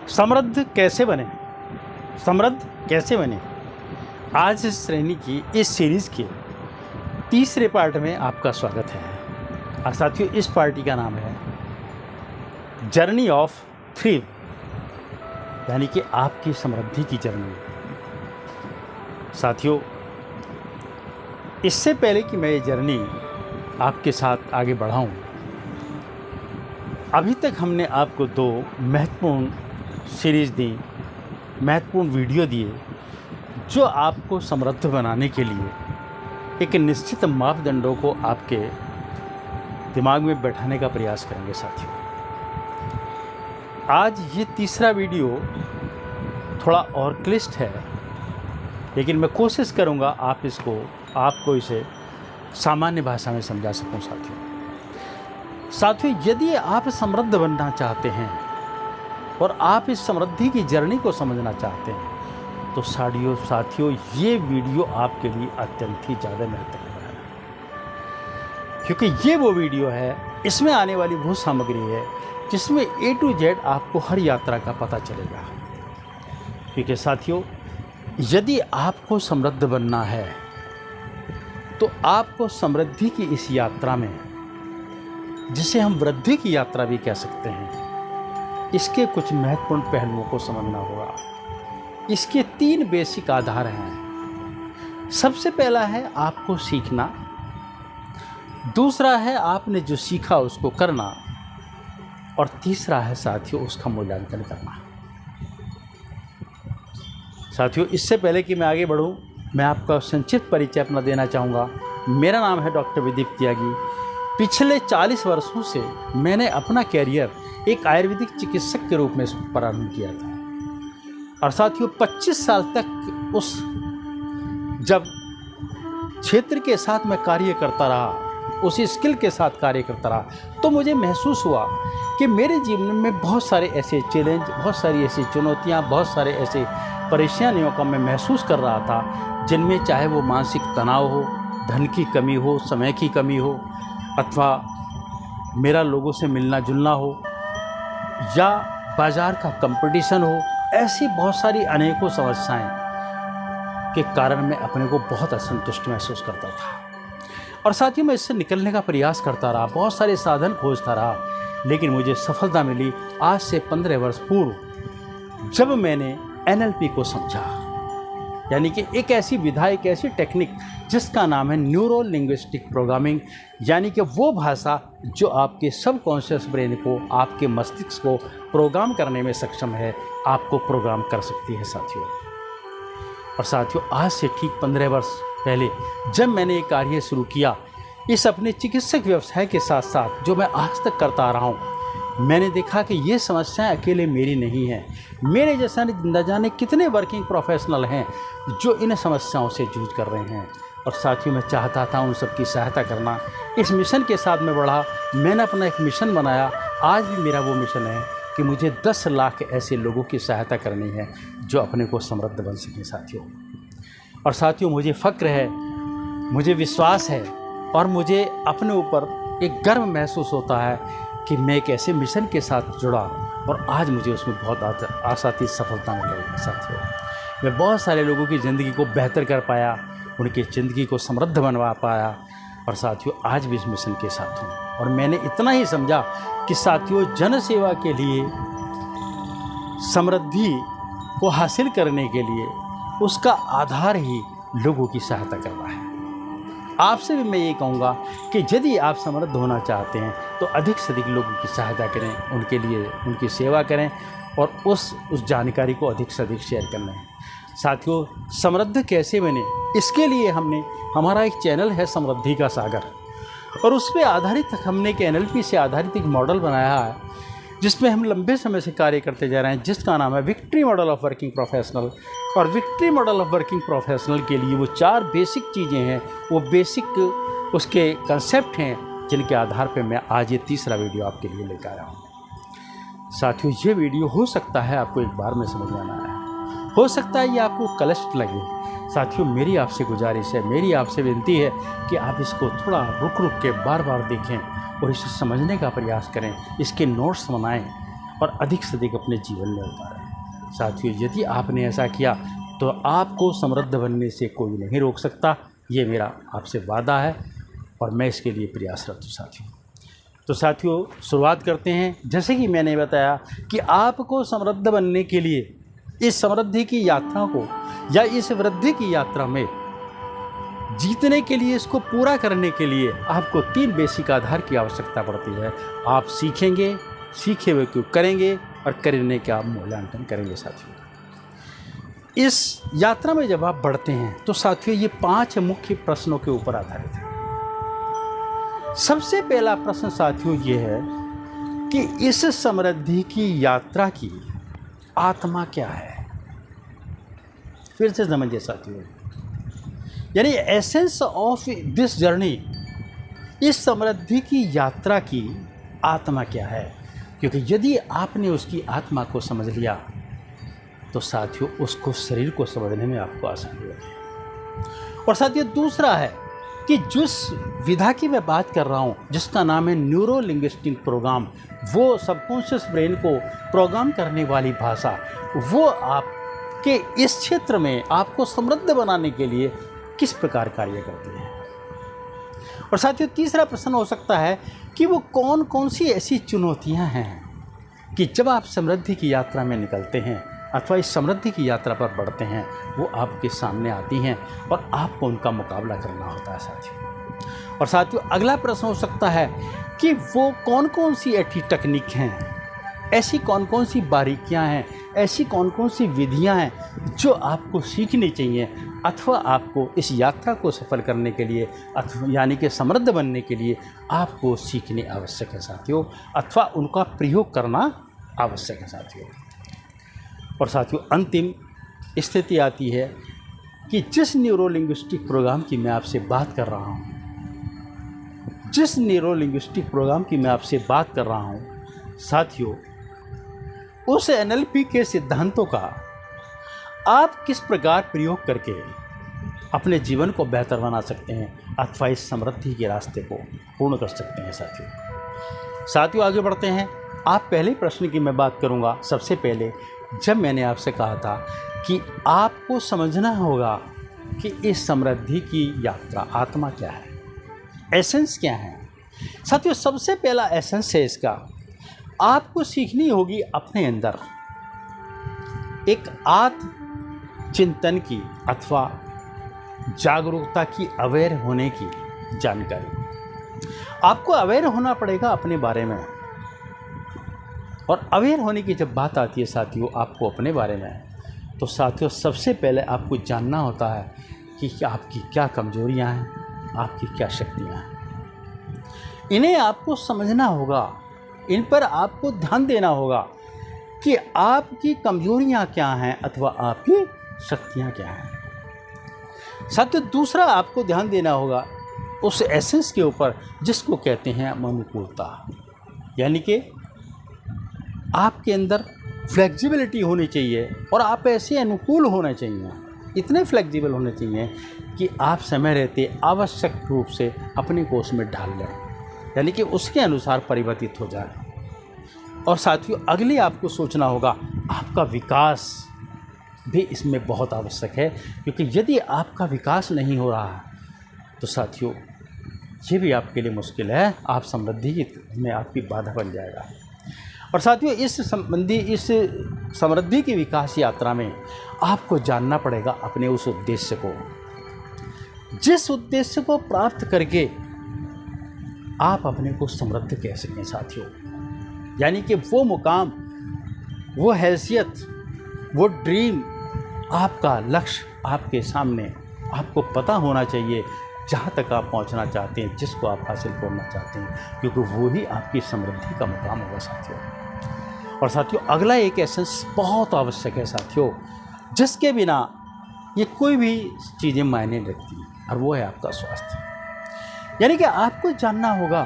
समृद्ध कैसे बने, समृद्ध कैसे बने। आज इस श्रेणी की इस सीरीज़ के तीसरे पार्ट में आपका स्वागत है। और साथियों, इस पार्टी का नाम है जर्नी ऑफ थ्रिव, यानी कि आपकी समृद्धि की जर्नी। साथियों, इससे पहले कि मैं ये जर्नी आपके साथ आगे बढ़ाऊं, अभी तक हमने आपको दो महत्वपूर्ण सीरीज़ दी, महत्वपूर्ण वीडियो दिए, जो आपको समृद्ध बनाने के लिए एक निश्चित मापदंडों को आपके दिमाग में बैठाने का प्रयास करेंगे। साथियों, आज ये तीसरा वीडियो थोड़ा और क्लिष्ट है, लेकिन मैं कोशिश करूँगा आपको इसे सामान्य भाषा में समझा सकूँ। साथियों, यदि आप समृद्ध बनना चाहते हैं और आप इस समृद्धि की जर्नी को समझना चाहते हैं, तो साथियों ये वीडियो आपके लिए अत्यंत ही ज़्यादा महत्वपूर्ण है, क्योंकि ये वो वीडियो है, इसमें आने वाली वो सामग्री है जिसमें A to Z आपको हर यात्रा का पता चलेगा। क्योंकि साथियों, यदि आपको समृद्ध बनना है तो आपको समृद्धि की इस यात्रा में, जिसे हम वृद्धि की यात्रा भी कह सकते हैं, इसके कुछ महत्वपूर्ण पहलुओं को समझना होगा। इसके 3 बेसिक आधार हैं। सबसे पहला है आपको सीखना, दूसरा है आपने जो सीखा उसको करना, और तीसरा है साथियों उसका मूल्यांकन करना। साथियों, इससे पहले कि मैं आगे बढ़ूं, मैं आपका संक्षिप्त परिचय अपना देना चाहूँगा। मेरा नाम है डॉक्टर विदीप त्यागी। पिछले 40 वर्षों से मैंने अपना कैरियर एक आयुर्वेदिक चिकित्सक के रूप में प्रारंभ किया था, और साथियों 25 साल तक उस जब क्षेत्र के साथ मैं कार्य करता रहा, उसी स्किल के साथ कार्य करता रहा, तो मुझे महसूस हुआ कि मेरे जीवन में बहुत सारे ऐसे चैलेंज, बहुत सारी ऐसी चुनौतियाँ, बहुत सारे ऐसे परेशानियों का मैं महसूस कर रहा था, जिनमें चाहे वो मानसिक तनाव हो, धन की कमी हो, समय की कमी हो, अथवा मेरा लोगों से मिलना जुलना हो, या बाज़ार का कंपटीशन हो, ऐसी बहुत सारी अनेकों समस्याएं के कारण मैं अपने को बहुत असंतुष्ट महसूस करता था। और साथ ही मैं इससे निकलने का प्रयास करता रहा, बहुत सारे साधन खोजता रहा, लेकिन मुझे सफलता मिली आज से 15 वर्ष पूर्व, जब मैंने NLP को समझा, यानी कि एक ऐसी विधा, एक ऐसी टेक्निक जिसका नाम है न्यूरो लिंग्विस्टिक प्रोग्रामिंग, यानी कि वो भाषा जो आपके सबकॉन्शियस ब्रेन को, आपके मस्तिष्क को प्रोग्राम करने में सक्षम है, आपको प्रोग्राम कर सकती है। साथियों, और साथियों, आज से ठीक 15 वर्ष पहले जब मैंने ये कार्य शुरू किया, इस अपने चिकित्सक व्यवसाय के साथ साथ जो मैं आज तक करता आ रहा हूँ, मैंने देखा कि ये समस्याएं अकेले मेरी नहीं हैं। मेरे जैसा न जाने कितने वर्किंग प्रोफेशनल हैं जो इन समस्याओं से जूझ कर रहे हैं। और साथियों, मैं चाहता था उन सबकी सहायता करना। इस मिशन के साथ मैं बढ़ा, मैंने अपना एक मिशन बनाया। आज भी मेरा वो मिशन है कि मुझे 10 लाख ऐसे लोगों की सहायता करनी है जो अपने को समृद्ध बन सकें। साथियों, और साथियों, मुझे फ़क्र है, मुझे विश्वास है, और मुझे अपने ऊपर एक गर्व महसूस होता है कि मैं एक ऐसे मिशन के साथ जुड़ा, और आज मुझे उसमें बहुत आसानी सफलता मिल रही है। साथियों, मैं बहुत सारे लोगों की ज़िंदगी को बेहतर कर पाया, उनकी ज़िंदगी को समृद्ध बनवा पाया, और साथियों आज भी इस मिशन के साथ हूँ। और मैंने इतना ही समझा कि साथियों, जन सेवा के लिए, समृद्धि को हासिल करने के लिए उसका आधार ही लोगों की सहायता करना है। आपसे भी मैं ये कहूँगा कि यदि आप समृद्ध होना चाहते हैं तो अधिक से अधिक लोगों की सहायता करें, उनके लिए उनकी सेवा करें, और उस जानकारी को अधिक से अधिक शेयर करना है। साथियों, समृद्ध कैसे बने, इसके लिए हमारा एक चैनल है समृद्धि का सागर, और उस पर आधारित हमने एक NLP से आधारित एक मॉडल बनाया है, जिसमें हम लंबे समय से कार्य करते जा रहे हैं, जिसका नाम है victory model of working professional. और victory model of working professional के लिए वो 4 बेसिक चीज़ें हैं, वो बेसिक उसके कंसेप्ट हैं, जिनके आधार पे मैं आज ये तीसरा वीडियो आपके लिए लेकर आया हूँ। साथियों, ये वीडियो हो सकता है आपको एक बार में समझ में आना है, हो सकता है ये आपको क्लिष्ट लगे, साथियों मेरी आपसे गुजारिश है, मेरी आपसे विनती है कि आप इसको थोड़ा रुक रुक के बार बार देखें और इसे समझने का प्रयास करें, इसके नोट्स बनाएं और अधिक से अधिक अपने जीवन में उतारें। साथियों, यदि आपने ऐसा किया तो आपको समृद्ध बनने से कोई नहीं रोक सकता। ये मेरा आपसे वादा है और मैं इसके लिए प्रयासरत हूँ साथियों। तो साथियों, शुरुआत करते हैं। जैसे कि मैंने बताया कि आपको समृद्ध बनने के लिए इस समृद्धि की यात्रा को या इस वृद्धि की यात्रा में जीतने के लिए, इसको पूरा करने के लिए आपको 3 बेसिक आधार की आवश्यकता पड़ती है। आप सीखेंगे, सीखे हुए को करेंगे और करने का मूल्यांकन करेंगे साथियों। इस यात्रा में जब आप बढ़ते हैं तो साथियों ये 5 मुख्य प्रश्नों के ऊपर आधारित है। सबसे पहला प्रश्न साथियों ये है कि इस समृद्धि की यात्रा की आत्मा क्या है। फिर से समझिए साथियों, यानी एसेंस ऑफ दिस जर्नी, इस समृद्धि की यात्रा की आत्मा क्या है। क्योंकि यदि आपने उसकी आत्मा को समझ लिया तो साथियों उसको शरीर को समझने में आपको आसानी होगी। और साथियों दूसरा है कि जिस विधा की मैं बात कर रहा हूँ, जिसका नाम है न्यूरो लिंग्विस्टिक प्रोग्राम, वो सबकॉन्शियस ब्रेन को प्रोग्राम करने वाली भाषा, वो आपके इस क्षेत्र में आपको समृद्ध बनाने के लिए किस प्रकार कार्य करती है। और साथियों तीसरा प्रश्न हो सकता है कि वो कौन कौन सी ऐसी चुनौतियाँ हैं कि जब आप समृद्धि की यात्रा में निकलते हैं अथवा इस समृद्धि की यात्रा पर बढ़ते हैं, वो आपके सामने आती हैं और आपको उनका मुकाबला करना होता है साथियों। और साथियों अगला प्रश्न हो सकता है कि वो कौन कौन सी ऐसी टेक्निक हैं, ऐसी कौन कौन सी बारीकियां हैं, ऐसी कौन कौन सी विधियां हैं जो आपको सीखनी चाहिए अथवा आपको इस यात्रा को सफल करने के लिए अथवा यानी कि समृद्ध बनने के लिए आपको सीखने आवश्यक है साथियों, अथवा उनका प्रयोग करना आवश्यक है साथियों। और साथियों अंतिम स्थिति आती है कि जिस न्यूरो लिंग्विस्टिक प्रोग्राम की मैं आपसे बात कर रहा हूँ, जिस न्यूरो लिंग्विस्टिक प्रोग्राम की मैं आपसे बात कर रहा हूँ साथियों, उस NLP के सिद्धांतों का आप किस प्रकार प्रयोग करके अपने जीवन को बेहतर बना सकते हैं अथवा इस समृद्धि के रास्ते को पूर्ण कर सकते हैं साथियों आगे बढ़ते हैं। आप पहले प्रश्न की मैं बात करूंगा। सबसे पहले जब मैंने आपसे कहा था कि आपको समझना होगा कि इस समृद्धि की यात्रा आत्मा क्या है, एसेंस क्या है साथियों, सबसे पहला एसेंस है इसका, आपको सीखनी होगी अपने अंदर एक आत्म चिंतन की अथवा जागरूकता की, अवेयर होने की जानकारी। आपको अवेयर होना पड़ेगा अपने बारे में। और अवेयर होने की जब बात आती है साथियों आपको अपने बारे में, तो साथियों सबसे पहले आपको जानना होता है कि आपकी क्या कमजोरियां हैं, आपकी क्या शक्तियां हैं। इन्हें आपको समझना होगा, इन पर आपको ध्यान देना होगा कि आपकी कमजोरियां क्या हैं अथवा आपकी शक्तियां क्या हैं। साथियों दूसरा आपको ध्यान देना होगा उस एसेंस के ऊपर जिसको कहते हैं अनुकूलता, यानी कि आपके अंदर फ्लेक्सिबिलिटी होनी चाहिए और आप ऐसे अनुकूल होने चाहिए, इतने फ्लेक्सिबल होने चाहिए कि आप समय रहते आवश्यक रूप से अपने को उसमें ढाल लें, यानी कि उसके अनुसार परिवर्तित हो जाए। और साथियों अगले आपको सोचना होगा आपका विकास भी इसमें बहुत आवश्यक है, क्योंकि यदि आपका विकास नहीं हो रहा तो साथियों ये भी आपके लिए मुश्किल है, आप समृद्धि में आपकी बाधा बन जाएगा। और साथियों इस समृद्धि की विकास यात्रा में आपको जानना पड़ेगा अपने उस उद्देश्य को, जिस उद्देश्य को प्राप्त करके आप अपने को समृद्ध कह सकें साथियों, यानी कि वो मुकाम, वो हैसियत, वो ड्रीम, आपका लक्ष्य आपके सामने, आपको पता होना चाहिए जहाँ तक आप पहुँचना चाहते हैं, जिसको आप हासिल करना चाहते हैं, क्योंकि वो ही आपकी समृद्धि का मुकाम होगा साथियों। और साथियों अगला एक एसेंस बहुत आवश्यक है साथियों, जिसके बिना ये कोई भी चीज़ें मायने नहीं रखती, और वो है आपका स्वास्थ्य। यानी कि आपको जानना होगा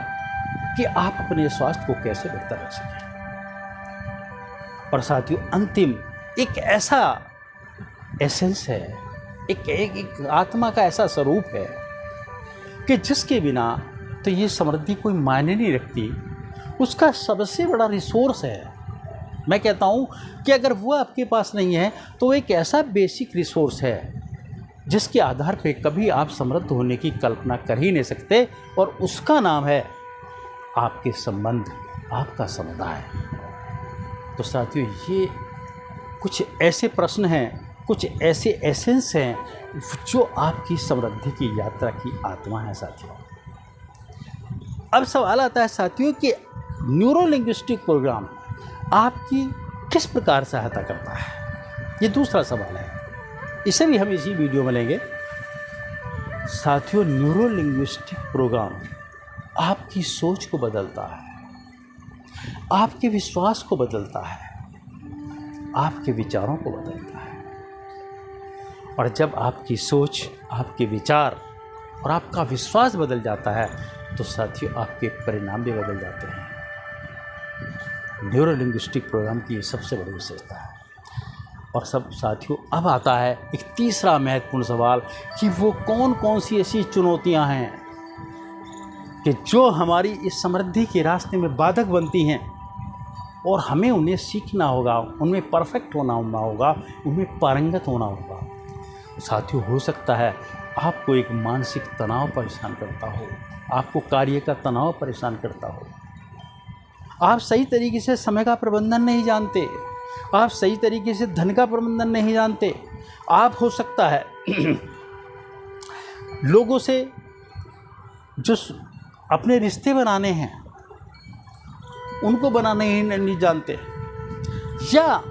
कि आप अपने स्वास्थ्य को कैसे बेहतर रख सकें। और साथियों अंतिम एक ऐसा एसेंस है, एक आत्मा का ऐसा स्वरूप है कि जिसके बिना तो ये समृद्धि कोई मायने नहीं रखती। उसका सबसे बड़ा रिसोर्स है मैं कहता हूँ कि अगर वो आपके पास नहीं है तो एक ऐसा बेसिक रिसोर्स है जिसके आधार पे कभी आप समृद्ध होने की कल्पना कर ही नहीं सकते, और उसका नाम है आपके संबंध, आपका समुदाय। तो साथियों, ये कुछ ऐसे प्रश्न हैं, कुछ ऐसे एसेंस हैं जो आपकी समृद्धि की यात्रा की आत्मा है साथियों। अब सवाल आता है साथियों कि न्यूरो लिंग्विस्टिक प्रोग्राम आपकी किस प्रकार सहायता करता है। ये दूसरा सवाल है, इसे भी हम इसी वीडियो में लेंगे। साथियों, न्यूरो लिंग्विस्टिक प्रोग्राम आपकी सोच को बदलता है, आपके विश्वास को बदलता है, आपके विचारों को बदलता है। और जब आपकी सोच, आपके विचार और आपका विश्वास बदल जाता है तो साथियों आपके परिणाम भी बदल जाते हैं। न्यूरो लिंग्विस्टिक प्रोग्राम की ये सबसे बड़ी विशेषता है। और सब साथियों, अब आता है एक तीसरा महत्वपूर्ण सवाल कि वो कौन कौन सी ऐसी चुनौतियां हैं कि जो हमारी इस समृद्धि के रास्ते में बाधक बनती हैं, और हमें उन्हें सीखना होगा, उनमें परफेक्ट होना होगा, उनमें पारंगत होना होगा। साथियों, हो सकता है आपको एक मानसिक तनाव परेशान करता हो, आपको कार्य का तनाव परेशान करता हो, आप सही तरीके से समय का प्रबंधन नहीं जानते, आप सही तरीके से धन का प्रबंधन नहीं जानते। आप हो सकता है लोगों से जो अपने रिश्ते बनाने हैं उनको बनाने ही नहीं जानते, या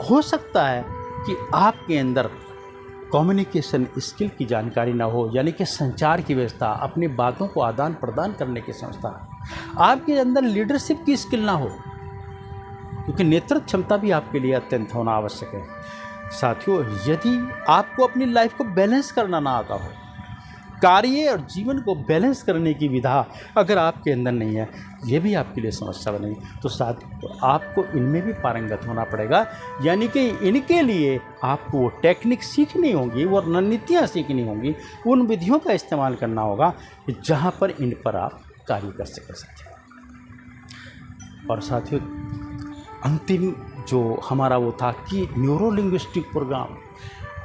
हो सकता है कि आपके अंदर कम्युनिकेशन स्किल की जानकारी ना हो, यानी कि संचार की व्यवस्था, अपनी बातों को आदान प्रदान करने की संस्था, आपके अंदर लीडरशिप की स्किल ना हो, क्योंकि नेतृत्व क्षमता भी आपके लिए अत्यंत होना आवश्यक है। साथियों, यदि आपको अपनी लाइफ को बैलेंस करना ना आता हो, कार्य और जीवन को बैलेंस करने की विधा अगर आपके अंदर नहीं है, ये भी आपके लिए समस्या बनेगी। तो साथियों, आपको इनमें भी पारंगत होना पड़ेगा, यानी कि इनके लिए आपको वो टेक्निक सीखनी होगी, वो रणनीतियाँ सीखनी होंगी, उन विधियों का इस्तेमाल करना होगा जहाँ पर इन पर आप कार्य कर सकें साथियों। और साथियों, अंतिम जो हमारा वो था कि न्यूरो लिंग्विस्टिक प्रोग्राम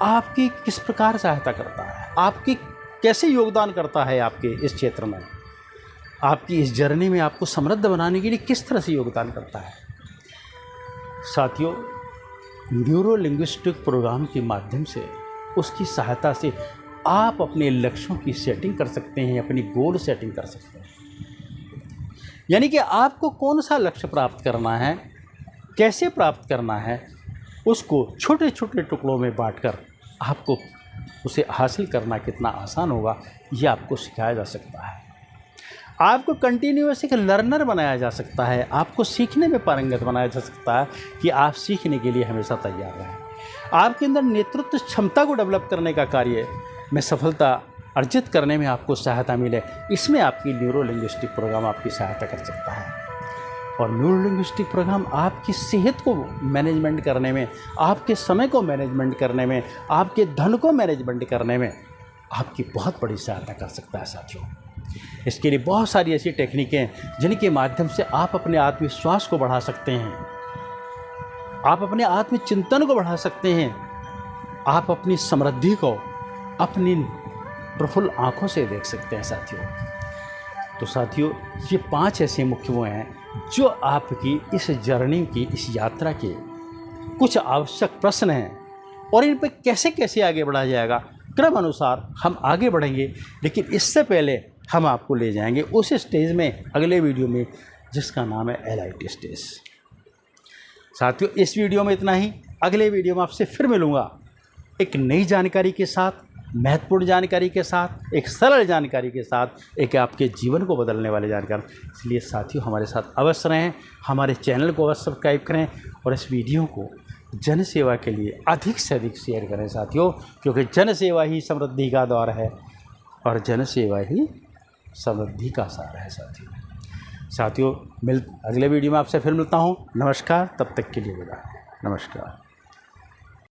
आपकी किस प्रकार सहायता करता है, आपकी कैसे योगदान करता है आपके इस क्षेत्र में, आपकी इस जर्नी में आपको समृद्ध बनाने के लिए किस तरह से योगदान करता है। साथियों, न्यूरो लिंग्विस्टिक प्रोग्राम के माध्यम से, उसकी सहायता से आप अपने लक्ष्यों की सेटिंग कर सकते हैं, अपनी गोल सेटिंग कर सकते हैं। यानी कि आपको कौन सा लक्ष्य प्राप्त करना है, कैसे प्राप्त करना है, उसको छोटे छोटे टुकड़ों में बांटकर आपको उसे हासिल करना कितना आसान होगा, ये आपको सिखाया जा सकता है। आपको कंटिन्यूअस एक लर्नर बनाया जा सकता है, आपको सीखने में पारंगत बनाया जा सकता है कि आप सीखने के लिए हमेशा तैयार रहें। आपके अंदर नेतृत्व क्षमता को डेवलप करने का कार्य में सफलता अर्जित करने में आपको सहायता मिले, इसमें आपकी न्यूरो लिंग्विस्टिक प्रोग्राम आपकी सहायता कर सकता है। और न्यूरो लिंग्विस्टिक प्रोग्राम आपकी सेहत को मैनेजमेंट करने में, आपके समय को मैनेजमेंट करने में, आपके धन को मैनेजमेंट करने में आपकी बहुत बड़ी सहायता कर सकता है साथियों। इसके लिए बहुत सारी ऐसी टेक्निकें जिनके माध्यम से आप अपने आत्मविश्वास को बढ़ा सकते हैं, आप अपने आत्मचिंतन को बढ़ा सकते हैं, आप अपनी समृद्धि को अपनी प्रफुल्ल आँखों से देख सकते हैं साथियों। तो साथियों, ये 5 ऐसे मुख्य वो हैं जो आपकी इस जर्नी की, इस यात्रा के कुछ आवश्यक प्रश्न हैं, और इन पर कैसे कैसे आगे बढ़ा जाएगा, क्रम अनुसार हम आगे बढ़ेंगे। लेकिन इससे पहले हम आपको ले जाएंगे उस स्टेज में अगले वीडियो में जिसका नाम है LIT स्टेज। साथियों, इस वीडियो में इतना ही। अगले वीडियो में आपसे फिर मिलूँगा एक नई जानकारी के साथ, महत्वपूर्ण जानकारी के साथ, एक सरल जानकारी के साथ, एक आपके जीवन को बदलने वाली जानकारी। इसलिए साथियों, हमारे साथ अवश्य रहें, हमारे चैनल को अवश्य सब्सक्राइब करें और इस वीडियो को जन सेवा के लिए अधिक से अधिक शेयर करें साथियों, क्योंकि जन सेवा ही समृद्धि का द्वार है और जन सेवा ही समृद्धि का सार है साथियों। अगले वीडियो में आपसे फिर मिलता हूँ। नमस्कार, तब तक के लिए विदा। नमस्कार।